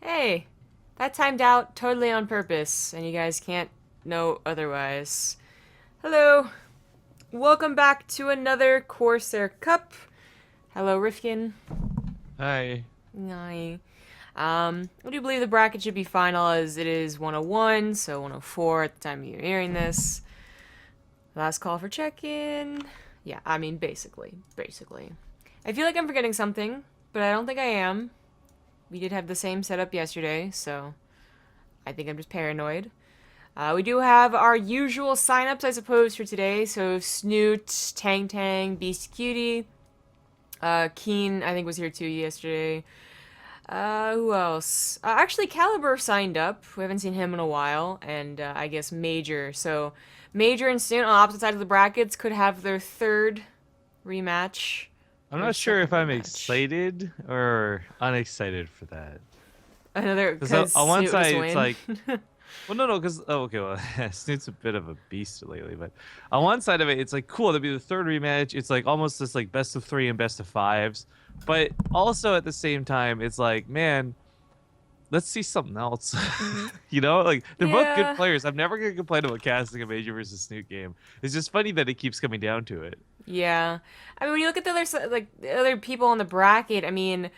Hey, that timed out totally on purpose, and you guys can't know otherwise. Hello, welcome back to another Corsair Cup. Hello, Rifkin. Hi. Hi. I do believe the bracket should be final as it is 101, so 104 at the time you're hearing this. Last call for check-in. Yeah, I mean, basically. I feel like I'm forgetting something, but I don't think I am. We did have the same setup yesterday, so I think I'm just paranoid. We do have our usual signups, I suppose, for today. So Snoot, Tang Tang, Beast Cutie, Keen, I think was here too yesterday. Who else? Actually, Caliber signed up. We haven't seen him in a while, and I guess Major. So Major and Snoot on opposite sides of the brackets could have their third rematch, I'm or not sure second if I'm rematch. excited or unexcited for that. Another Because because on one Snoot will just side, it's win. like, well, no, because, oh, okay, well, Snoot's a bit of a beast lately, but on one side of it, it's like, cool, that'd be the third rematch. It's like almost this like best of three and best of fives. But also at the same time, it's like, man, let's see something else. Like they're both good Yeah. players. I'm never gonna complain about casting a Major versus Snoot game. It's just funny that it keeps coming down to it. Yeah. I mean, when you look at the the other people on the bracket, I mean,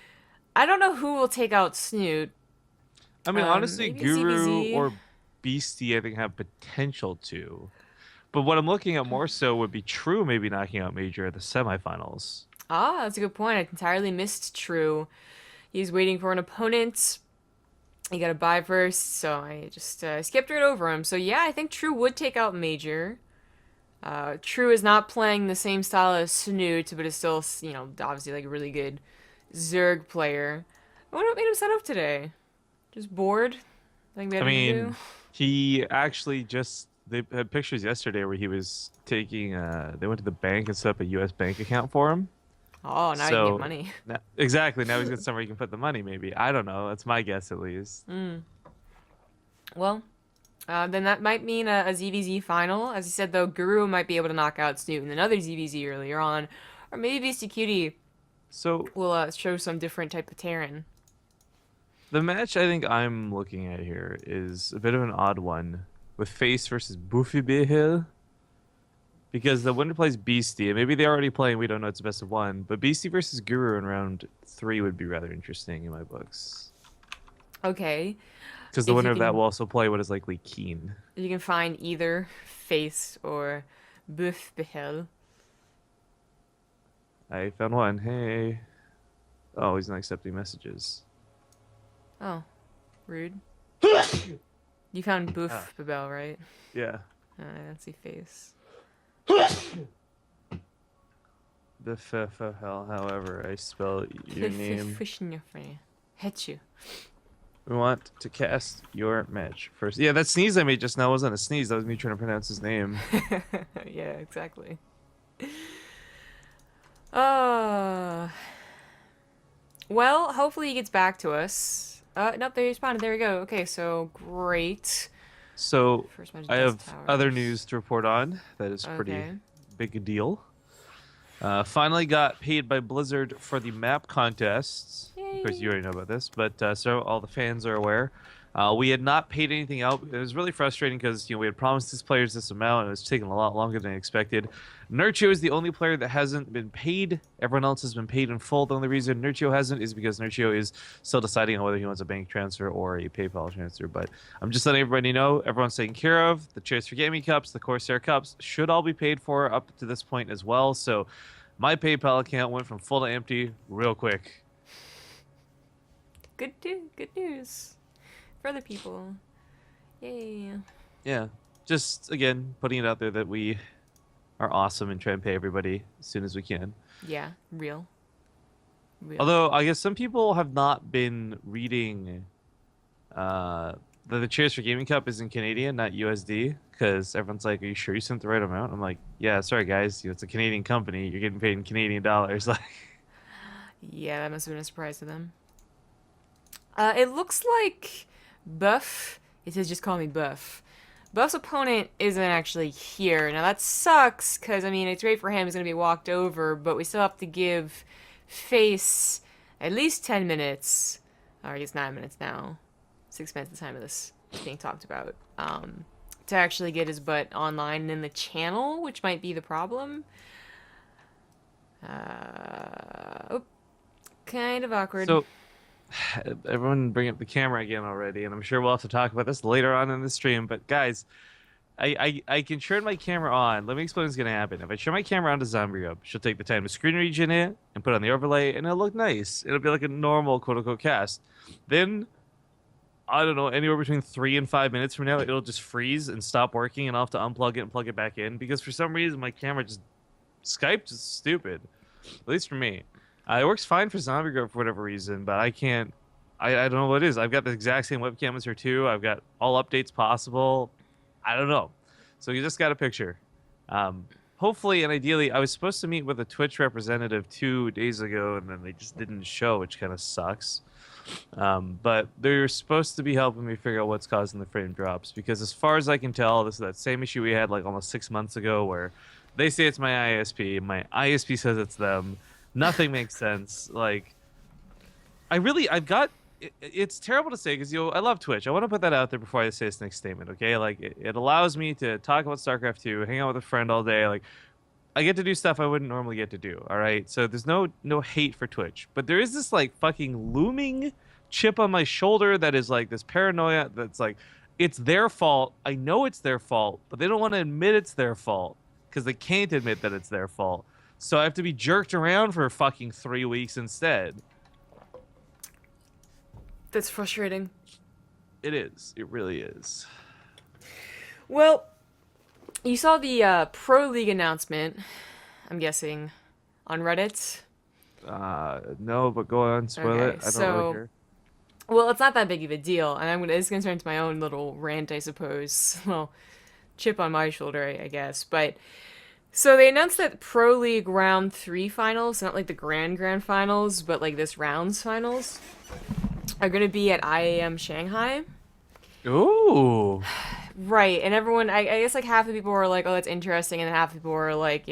I don't know who will take out Snoot. I mean, honestly, Maybe Guru ZVZ. or Beastie, I think, have potential to. But what I'm looking at more so would be True maybe knocking out Major at the semifinals. Ah, that's a good point. I entirely missed True. He's waiting for an opponent. He got a bye first, so I just skipped right over him. So yeah, I think True would take out Major. True is not playing the same style as Snoot, but is still, obviously like a really good Zerg player. I wonder what made him set up today. Just bored? Nothing I better to do? mean, he actually they had pictures yesterday where he was they went to the bank and set up a US bank account for him. Oh, now you can get So, money. exactly, now he's got somewhere he can put the money, maybe. I don't know. That's my guess, at least. Mm. Well, then that might mean a ZVZ final. As you said, though, Guru might be able to knock out Snoot in another ZVZ earlier on. Or maybe Beastie Cutie So, will show some different type of Terran. the match I think I'm looking at here is a bit of an odd one with Face versus Buffbefehl because the winner plays Beastie, and maybe they're already playing. We don't know. It's a best of one, but Beastie versus Guru in round three would be rather interesting in my books Okay, because the if you winner of that can, will also play what is likely Keen. if you can find either Face or Buffbefehl. I found one. Hey, oh, he's not accepting messages. Oh, rude. You found Ah, Buffbefehl, right? yeah. I don't see Face. Buffbefehl, however I spell your name. Buffbefehl. Hit you. We want to cast your match first. Yeah, that sneeze I made just now wasn't a sneeze. That was me trying to pronounce his name. Yeah, exactly. Uh, well, hopefully he gets back to us. Nope, they responded. There we go. Okay, so great. So First match, I Dust have other Towers. news to report on. That is pretty Okay. big a deal. Finally got paid by Blizzard for the map contests. Of course, you Yay. already know about this, but so all the fans are aware. We had not paid anything out. It was really frustrating because we had promised these players this amount, and it was taking a lot longer than expected. Nurchio is the only player that hasn't been paid. Everyone else has been paid in full. The only reason Nurchio hasn't is because Nurchio is still deciding on whether he wants a bank transfer or a PayPal transfer. But I'm just letting everybody know everyone's taken care of. The Chairs for Gaming Cups, the Corsair Cups should all be paid for up to this point as well. So my PayPal account went from full to empty real quick. Good news for other people. Yay. Yeah, just again putting it out there that we are awesome and try and pay everybody as soon as we can. Yeah, real. Real. Although I guess some people have not been reading uh the Cheers for Gaming Cup is in Canadian, not USD, because everyone's like, "Are you sure you sent the right amount?" I'm like, "Yeah, sorry guys, it's a Canadian company. You're getting paid in Canadian dollars." Like, Yeah, that must have been a surprise to them. It looks like Buff. It says just call me Buff. Buff's opponent isn't actually here. Now that sucks, because, I mean, it's great for him. He's going to be walked over, but we still have to give Face at least 10 minutes or I guess 9 minutes now, 6 minutes at the time of this being talked about, to actually get his butt online and in the channel, which might be the problem. Oh, kind of awkward. So everyone bring up the camera again already, and I'm sure we'll have to talk about this later on in the stream. But guys, I can turn my camera on. Let me explain what's gonna happen. If I turn my camera on to Zombie Up, she'll take the time to screen region it and put on the overlay, and it'll look nice. It'll be like a normal quote unquote cast. Then I don't know, anywhere between 3 and 5 minutes from now, it'll just freeze and stop working, and I'll have to unplug it and plug it back in because for some reason my camera just Skype is stupid. At least for me. It works fine for Zombie Grove for whatever reason, but I can't. I don't know what it is. I've got the exact same webcam as her too. I've got all updates possible. I don't know. So you just got a picture. Hopefully and ideally, I was supposed to meet with a Twitch representative 2 days ago, and then they just didn't show, which kind of sucks. But they're supposed to be helping me figure out what's causing the frame drops, because as far as I can tell, this is that same issue we had like almost 6 months ago where they say it's my ISP says it's them. Nothing makes sense. Like, it's terrible to say because I love Twitch. I want to put that out there before I say this next statement, okay? Like, it allows me to talk about StarCraft 2, hang out with a friend all day. Like, I get to do stuff I wouldn't normally get to do, all right? So there's no hate for Twitch. But there is this, like, fucking looming chip on my shoulder that is, like, this paranoia that's, like, it's their fault. I know it's their fault, but they don't want to admit it's their fault because they can't admit that it's their fault. So I have to be jerked around for fucking 3 weeks instead. That's frustrating. It is. It really is. Well, you saw the Pro League announcement, I'm guessing, on Reddit. No, but go on, spoil it. I don't really care. Well, it's not that big of a deal, and it's going to turn into my own little rant, I suppose. Well, chip on my shoulder, I guess. But so they announced that Pro League Round 3 finals, not like the Grand finals, but like this round's finals, are going to be at IAM Shanghai. Ooh. Right, and everyone, I guess like half the people were like, oh, that's interesting, and then half the people were like,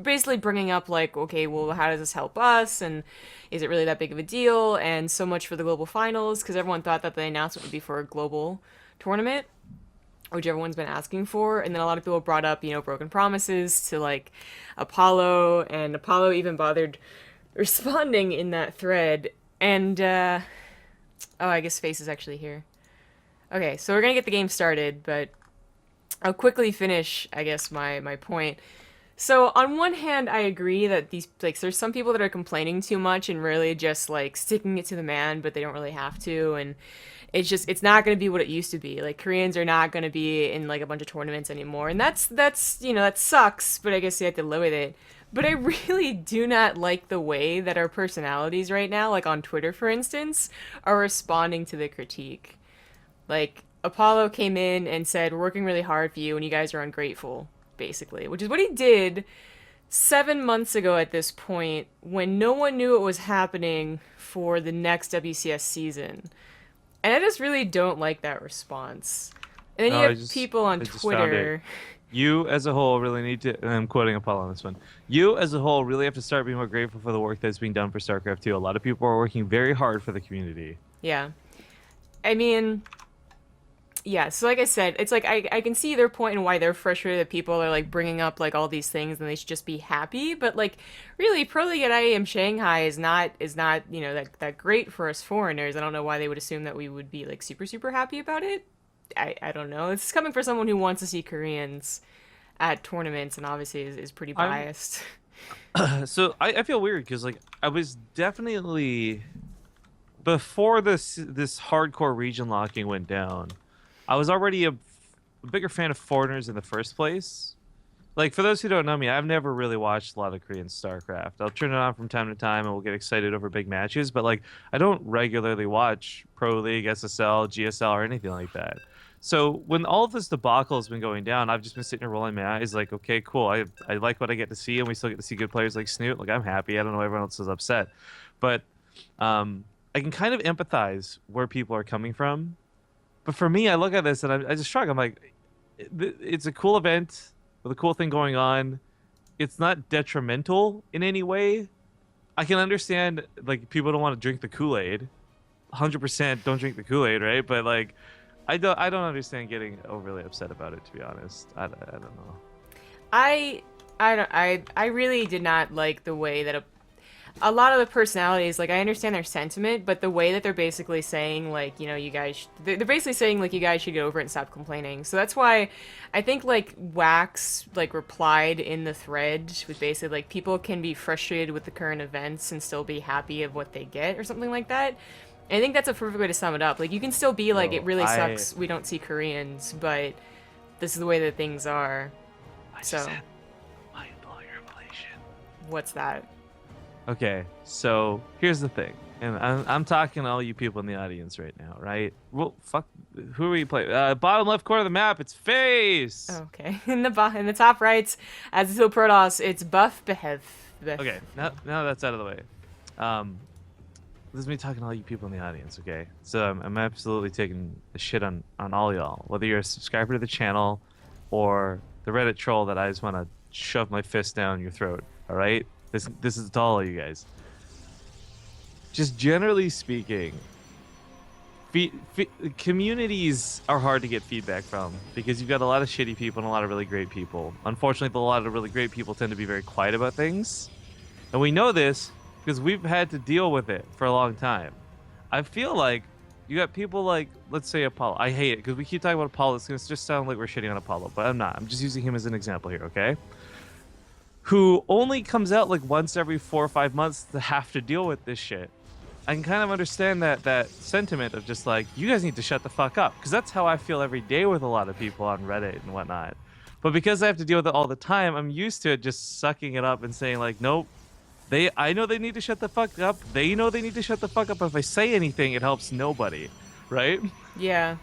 basically bringing up like, okay, well, how does this help us, and is it really that big of a deal, and so much for the global finals, because everyone thought that the announcement would be for a global tournament, which everyone's been asking for, and then a lot of people brought up, broken promises to like Apollo, and Apollo even bothered responding in that thread, and I guess Face is actually here. Okay, so we're gonna get the game started, but I'll quickly finish, I guess, my point. So on one hand, I agree that there's some people that are complaining too much and really just like sticking it to the man, but they don't really have to, and it's not going to be what it used to be. Like, Koreans are not going to be in like a bunch of tournaments anymore, and that sucks, but I guess you have to live with it. But I really do not like the way that our personalities right now, like on Twitter for instance, are responding to the critique. Like, Apollo came in and said, we're working really hard for you and you guys are ungrateful, basically, which is what he did 7 months ago at this point when no one knew what was happening for the next WCS season. And I just really don't like that response. And then you have people on Twitter. You as a whole really need to, and I'm quoting Apollo on this one, you as a whole really have to start being more grateful for the work that's being done for StarCraft 2. A lot of people are working very hard for the community. Yeah. I mean, yeah, so like I said, it's like I can see their point and why they're frustrated that people are like bringing up like all these things and they should just be happy, but like really Pro League at IAM Shanghai is not that great for us foreigners. I don't know why they would assume that we would be like super happy about it. I don't know. It's coming from someone who wants to see Koreans at tournaments and obviously is pretty biased. So I feel weird because like I was definitely before this hardcore region locking went down, I was already a bigger fan of foreigners in the first place. Like, for those who don't know me, I've never really watched a lot of Korean StarCraft. I'll turn it on from time to time and we'll get excited over big matches, but like I don't regularly watch Pro League, SSL, GSL, or anything like that. So when all of this debacle has been going down, I've just been sitting here rolling my eyes like, okay, cool. I like what I get to see, and we still get to see good players like Snoot. Like, I'm happy. I don't know everyone else is upset. But I can kind of empathize where people are coming from. But for me, I look at this and I just shrug. I'm like, it's a cool event with a cool thing going on. It's not detrimental in any way. I can understand, like, people don't want to drink the Kool-Aid. 100% don't drink the Kool-Aid, right? But like, I don't understand getting overly upset about it. To be honest, I don't know. I I really did not like the way that a lot of the personalities, like I understand their sentiment, but the way that they're basically saying like, you guys they're basically saying like you guys should get over it and stop complaining. So that's why I think like Wax like replied in the thread with basically like people can be frustrated with the current events and still be happy of what they get or something like that. And I think that's a perfect way to sum it up. Like you can still be like it Bro, really I sucks we don't see Koreans, but this is the way that things are. I So, just had mind blowing revelation. what's that? Okay, so here's the thing, and I'm talking to all you people in the audience right now, right? Well, fuck, who are we playing? Bottom left corner of the map, it's Face. Okay, in the top right, as the Protoss, it's Buffbefehl. Okay, now that's out of the way. Um, this is me talking to all you people in the audience, okay? So I'm absolutely taking a shit on all y'all, whether you're a subscriber to the channel or the Reddit troll that I just want to shove my fist down your throat. All right, this is to all of you guys. Just generally speaking, communities are hard to get feedback from because you've got a lot of shitty people and a lot of really great people. Unfortunately, a lot of really great people tend to be very quiet about things, and we know this because we've had to deal with it for a long time. I feel like you got people like, let's say Apollo. I hate it because we keep talking about Apollo. It's going to just sound like we're shitting on Apollo, but I'm not. I'm just using him as an example here, okay? Who only comes out like once every 4 or 5 months to have to deal with this shit. I can kind of understand that sentiment of just like, you guys need to shut the fuck up, because that's how I feel every day with a lot of people on Reddit and whatnot. But because I have to deal with it all the time, I'm used to it just sucking it up and saying like, nope, I know they need to shut the fuck up. They know they need to shut the fuck up. If I say anything, it helps nobody, right? Yeah.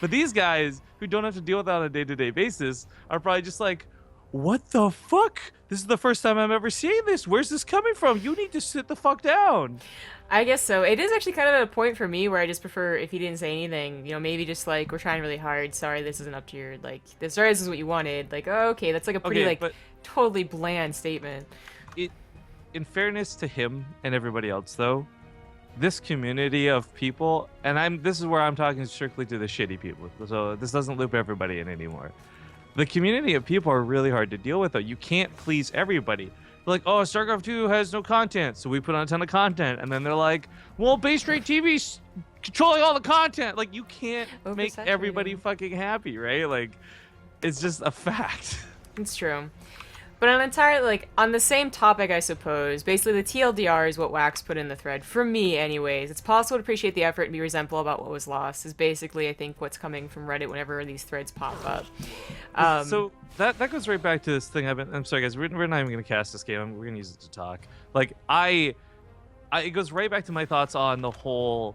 But these guys who don't have to deal with that on a day-to-day basis are probably just like, what the fuck? This is the first time I'm ever seeing this. Where's this coming from? You need to sit the fuck down. I guess so. It is actually kind of at a point for me where I just prefer if he didn't say anything, maybe just like, we're trying really hard. Sorry, this isn't up to your, like, sorry, this is what you wanted. Like, oh, okay, that's like a pretty, Okay, like, but totally bland statement. it, in fairness to him and everybody else, though, this community of people, and this is where I'm talking strictly to the shitty people, so this doesn't loop everybody in anymore. The community of people are really hard to deal with, though. You can't please everybody. They're like, oh, StarCraft 2 has no content, so we put on a ton of content. And then they're like, well, BaseTradeTV's controlling all the content. Like, you can't make everybody fucking happy, right? Like, it's just a fact. It's true. But on the same topic, I suppose, basically the TLDR is what Wax put in the thread. For me, anyways. It's possible to appreciate the effort and be resentful about what was lost, is basically, I think, what's coming from Reddit whenever these threads pop up. So that goes right back to this thing I'm sorry, guys. We're not even going to cast this game. We're going to use it to talk. Like, it goes right back to my thoughts on the whole...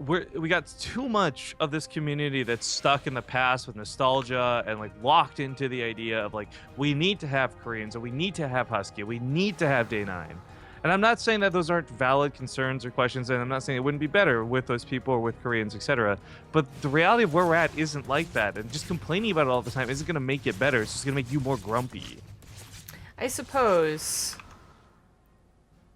We got too much of this community that's stuck in the past with nostalgia and like locked into the idea of like, we need to have Koreans, or we need to have Husky, we need to have Day 9. And I'm not saying that those aren't valid concerns or questions, and I'm not saying it wouldn't be better with those people or with Koreans, etc. But the reality of where we're at isn't like that, and just complaining about it all the time isn't going to make it better. It's just going to make you more grumpy. I suppose.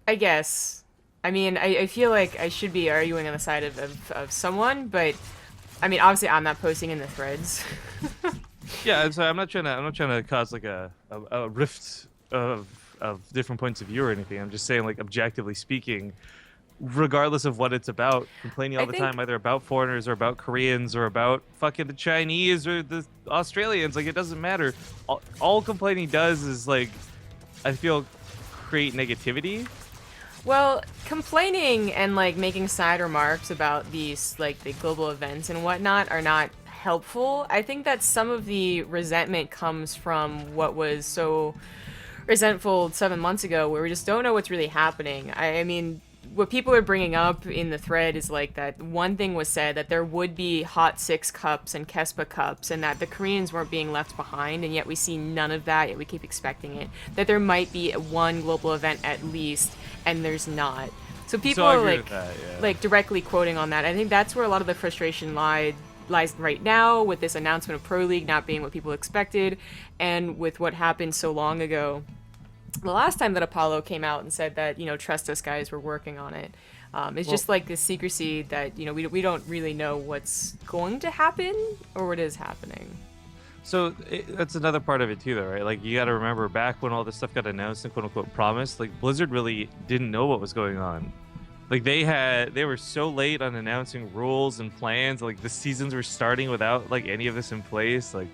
I guess. I mean, I feel like I should be arguing on the side of someone, but I mean, obviously I'm not posting in the threads. Yeah, so I'm not trying to cause like a rift of different points of view or anything. I'm just saying, like, objectively speaking, regardless of what it's about, complaining all the time either about foreigners or about Koreans or about fucking the Chinese or the Australians, like, it doesn't matter. All complaining does is, like, I feel, create negativity. Well, complaining and like making side remarks about these like the global events and whatnot are not helpful. I think that some of the resentment comes from what was so resentful 7 months ago, where we just don't know what's really happening. I mean, what people are bringing up in the thread is like that one thing was said that there would be Hot 6 cups and Kespa cups, and that the Koreans weren't being left behind, and yet we see none of that, yet we keep expecting it. That there might be one global event at least, and there's not. So people are like, like directly quoting on that. I think that's where a lot of the frustration lies right now, with this announcement of Pro League not being what people expected, and with what happened so long ago. The last time that Apollo came out and said that, trust us guys, we're working on it. It's Well, just like this secrecy that, you know, we don't really know what's going to happen or what is happening. so that's another part of it too, though, right? Like you got to remember back when all this stuff got announced and quote unquote promised, like Blizzard really didn't know what was going on. Like they were so late on announcing rules and plans. Like the seasons were starting without like any of this in place. Like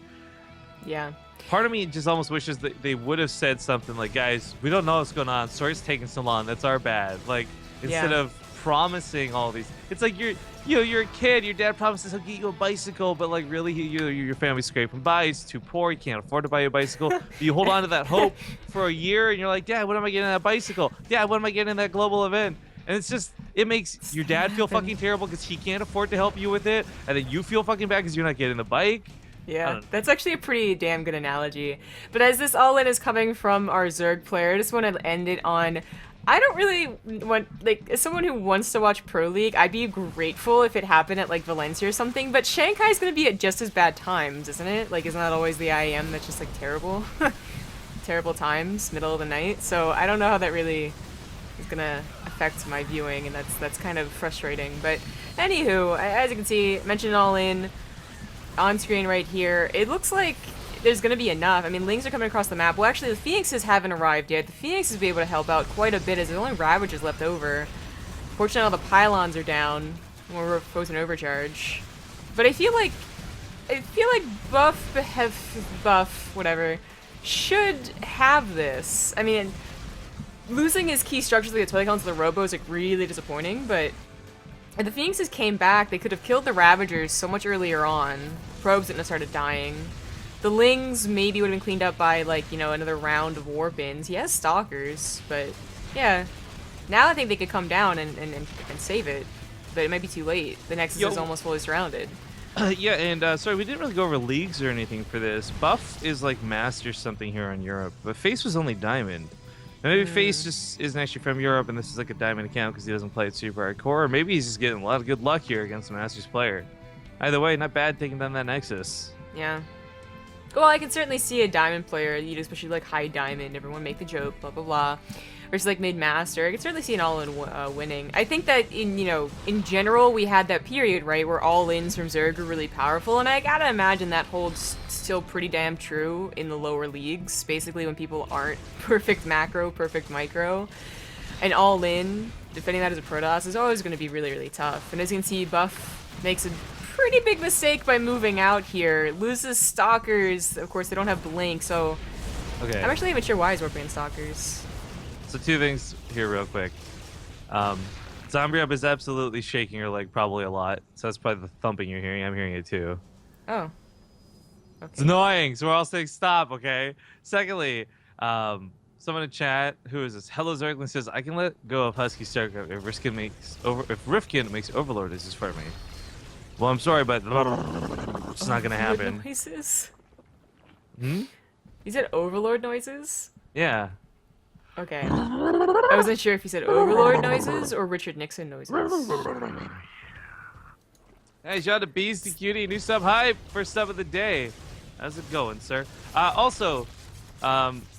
Yeah. part of me just almost wishes that they would have said something like, "Guys, we don't know what's going on. Sorry it's taking so long. That's our bad." Like instead Yeah. of promising all these, it's like you're a kid. Your dad promises he'll get you a bicycle, but like really, your family's scraping by. He's too poor. He can't afford to buy you a bicycle. You hold on to that hope for a year, and you're like, "Dad, when am I getting that bicycle? Dad, when am I getting that global event?" And it's just, it makes your dad feel fucking terrible because he can't afford to help you with it, and then you feel fucking bad because you're not getting the bike. Yeah, that's actually a pretty damn good analogy. But as this all-in is coming from our Zerg player, I just want to end it on, I don't really want, like, as someone who wants to watch Pro League, I'd be grateful if it happened at, like, Valencia or something, but Shanghai's gonna be at just as bad times, isn't it? Like, isn't that always the IEM that's just, like, terrible? Terrible times, middle of the night, so I don't know how that really is gonna affect my viewing, and that's kind of frustrating. But anywho, as you can see, mentioned all in on screen right here. It looks like there's gonna be enough. I mean, Lings are coming across the map. Well, actually, the Phoenixes haven't arrived yet. The Phoenixes will be able to help out quite a bit as there's only Ravagers left over. Fortunately, all the pylons are down. We're frozen overcharge. But I feel like Buff, whatever, should have this. I mean, losing his key structures like the toilet counts and the robo is like really disappointing, but if the Phoenixes came back, they could have killed the Ravagers so much earlier on. Probes wouldn't have started dying. The Lings maybe would have been cleaned up by, like, you know, another round of Warpins. He has Stalkers, but yeah. Now I think they could come down and save it, but it might be too late. The Nexus is almost fully surrounded. Yeah, and sorry, we didn't really go over leagues or anything for this. Buff is like Master something here on Europe, but Face was only Diamond. And maybe Face just isn't actually from Europe, and this is like a Diamond account because he doesn't play it super hardcore, or maybe he's just getting a lot of good luck here against a Masters player. Either way, not bad taking down that Nexus. Yeah. Well, I can certainly see a Diamond player, you know, especially like high Diamond, everyone make the joke, blah blah blah, versus like mid Master. I can certainly see an all-in winning. I think that in general we had that period, right, where all-ins from Zerg were really powerful, and I gotta imagine that holds still pretty damn true in the lower leagues. Basically, when people aren't perfect macro, perfect micro, and all-in, defending that as a Protoss is always going to be really really tough. And as you can see, Buff makes a pretty big mistake by moving out here. Loses Stalkers. Of course, they don't have Blink, so Okay. I'm actually not even sure why he's warping Stalkers. So two things here real quick. Zombie Up is absolutely shaking her leg probably a lot. So that's probably the thumping you're hearing. I'm hearing it too. Oh. It's Okay. annoying, so we're all saying stop, okay? Secondly, someone in chat, who is this? Hello Zerglin says, I can let go of Husky Starcraft if Rifkin makes Overlord as for me. Well, I'm sorry, but it's not gonna Overlord happen. noises? Hmm? You said Overlord noises? Yeah. Okay. I wasn't sure if you said Overlord noises or Richard Nixon noises. Hey, shout out to Beastie Cutie, new sub hype, first sub of the day. How's it going, sir? Also,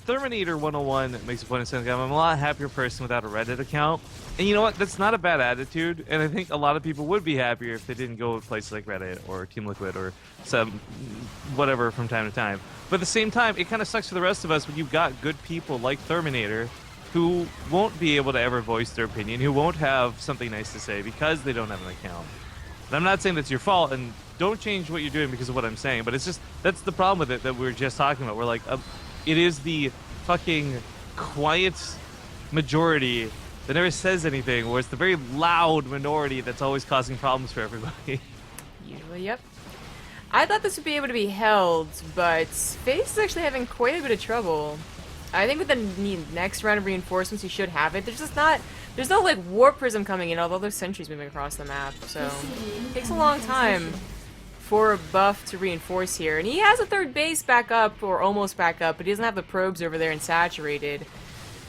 Terminator 101 makes a point of saying I'm a lot happier person without a Reddit account. And you know what? That's not a bad attitude, and I think a lot of people would be happier if they didn't go with places like Reddit or Team Liquid or some whatever from time to time. But at the same time, it kind of sucks for the rest of us when you've got good people like Terminator who won't be able to ever voice their opinion, who won't have something nice to say because they don't have an account. And I'm not saying that's your fault, and don't change what you're doing because of what I'm saying, but it's just, that's the problem with it that we were just talking about. We're like, it is the fucking quiet majority that never says anything, or it's the very loud minority that's always causing problems for everybody. Usually, yep. I thought this would be able to be held, but Face is actually having quite a bit of trouble. I think with the next round of reinforcements, he should have it. There's just not... There's no, like, Warp Prism coming in, although there's sentries moving across the map, so... It takes a long time for a Buff to reinforce here. And he has a third base back up, or almost back up, but he doesn't have the probes over there and saturated.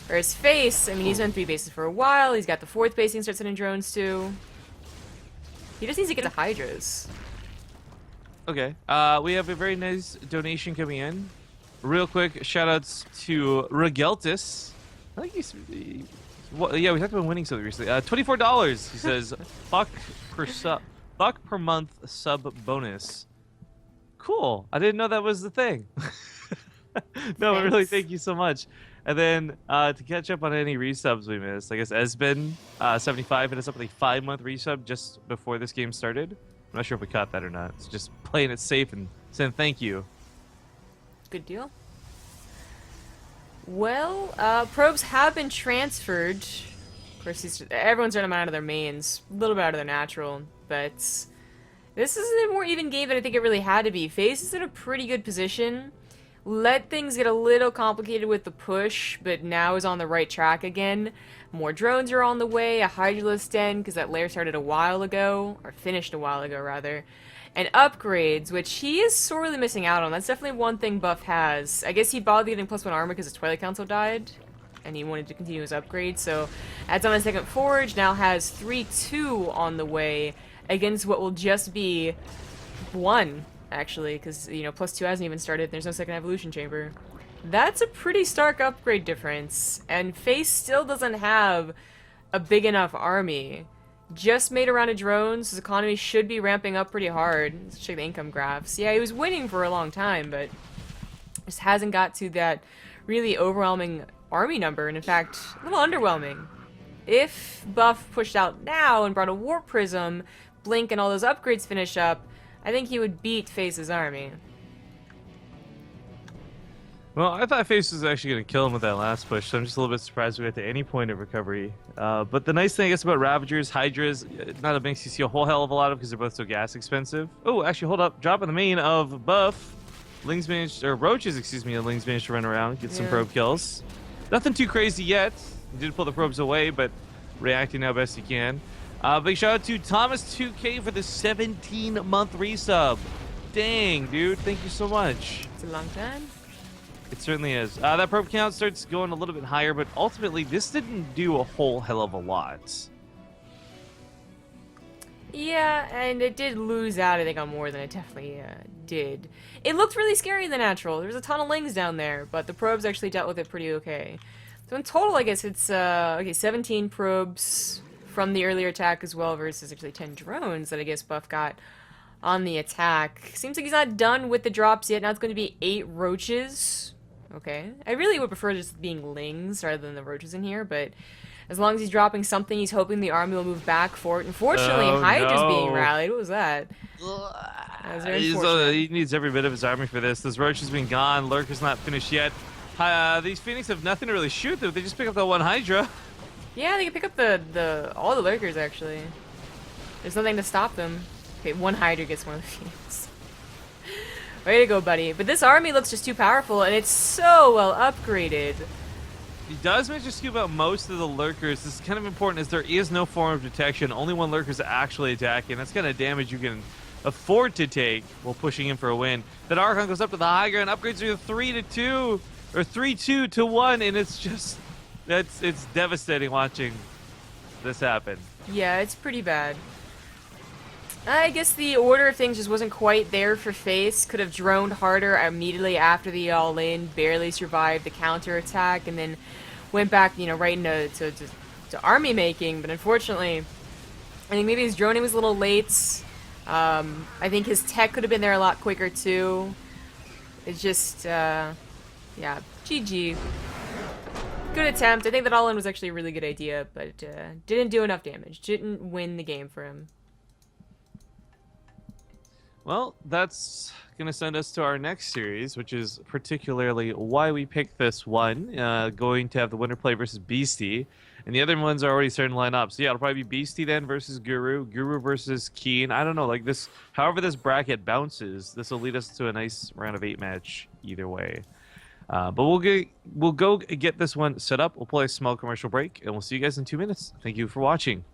Whereas Face, I mean, he's been 3 bases for a while, he's got the 4th base, he can start sending drones too. He just needs to get the Hydras. Okay, we have a very nice donation coming in. Real quick, shoutouts to Regeltus. I think he's Well, yeah, we talked about winning something recently. $24. He says, "Buck per sub, buck per month sub bonus." Cool. I didn't know that was the thing. No, really, Thanks. thank you so much. And then to catch up on any resubs we missed, I guess Esben 75 hit us up with a 5-month resub just before this game started. I'm not sure if we caught that or not. It's just playing it safe and saying thank you. Good deal. Well, probes have been transferred. Of course, everyone's running out of their mains, a little bit out of their natural, but this is a more even game than I think it really had to be. FaZe is in a pretty good position. Let things get a little complicated with the push, but now is on the right track again. More drones are on the way, a Hydralisk den, because that lair started a while ago, or finished a while ago, rather. And upgrades, which he is sorely missing out on. That's definitely one thing Buff has. I guess he bothered getting +1 armor because his Twilight Council died, and he wanted to continue his upgrade, so adds on a second Forge, now has 3-2 on the way against what will just be 1, actually, because, you know, +2 hasn't even started, there's no second evolution chamber. That's a pretty stark upgrade difference, and FaZe still doesn't have a big enough army. Just made a round of drones, his economy should be ramping up pretty hard. Let's check the income graphs. Yeah, he was winning for a long time, but just hasn't got to that really overwhelming army number, and in fact, a little underwhelming. If Buff pushed out now and brought a Warp Prism, Blink and all those upgrades finish up, I think he would beat FaZe's army. Well, I thought FaZe was actually going to kill him with that last push, so I'm just a little bit surprised we got to any point of recovery. But the nice thing, I guess, about Ravagers, Hydras, not a mix you see a whole hell of a lot of because they're both so gas expensive. Oh, actually, hold up. Dropping the main of Buff. Lings managed, or Roaches, excuse me, and Lings managed to run around, get some probe kills. Nothing too crazy yet. He did pull the probes away, but reacting now best he can. Big shout out to Thomas2K for the 17-month resub. Dang, dude. Thank you so much. It's a long time. It certainly is. That probe count starts going a little bit higher, but ultimately this didn't do a whole hell of a lot. Yeah, and it did lose out, I think, on more than it definitely did. It looked really scary in the natural. There was a ton of Lings down there, but the probes actually dealt with it pretty okay. So in total, I guess it's, okay, 17 probes from the earlier attack as well versus actually 10 drones that I guess Buff got on the attack. Seems like he's not done with the drops yet. Now it's going to be 8 roaches. Okay. I really would prefer just being Lings rather than the roaches in here, but as long as he's dropping something, he's hoping the army will move back for it. Unfortunately, Hydra's being rallied. What was that? That was very unfortunate. He needs every bit of his army for this. This roach has been gone. Lurker's not finished yet. These Phoenix have nothing to really shoot them. They just pick up that one Hydra. Yeah, they can pick up all the lurkers, actually. There's nothing to stop them. Okay, one Hydra gets one of the Phoenix. Way to go, buddy. But this army looks just too powerful, and it's so well upgraded. He does manage to scoop out most of the lurkers. This is kind of important as there is no form of detection. Only one lurker is actually attacking. That's kind of damage you can afford to take while pushing in for a win. That Archon goes up to the high ground, upgrades to 3-2, or 3-2 to 1, and it's just... It's devastating watching this happen. Yeah, it's pretty bad. I guess the order of things just wasn't quite there for FaZe. Could have droned harder immediately after the all-in, barely survived the counter-attack, and then went back, you know, right into to army making. But unfortunately, I think maybe his droning was a little late. I think his tech could have been there a lot quicker too. It's just, yeah, GG. Good attempt. I think that all-in was actually a really good idea, but didn't do enough damage. Didn't win the game for him. Well, that's going to send us to our next series, which is particularly why we picked this one. Going to have the winner play versus Beastie, and the other ones are already starting to line up. So yeah, it'll probably be Beastie then versus Guru, Guru versus Keen. I don't know, like this, however this bracket bounces, this will lead us to a nice round of 8 match either way. But we'll go get this one set up. We'll play a small commercial break, and we'll see you guys in 2 minutes. Thank you for watching.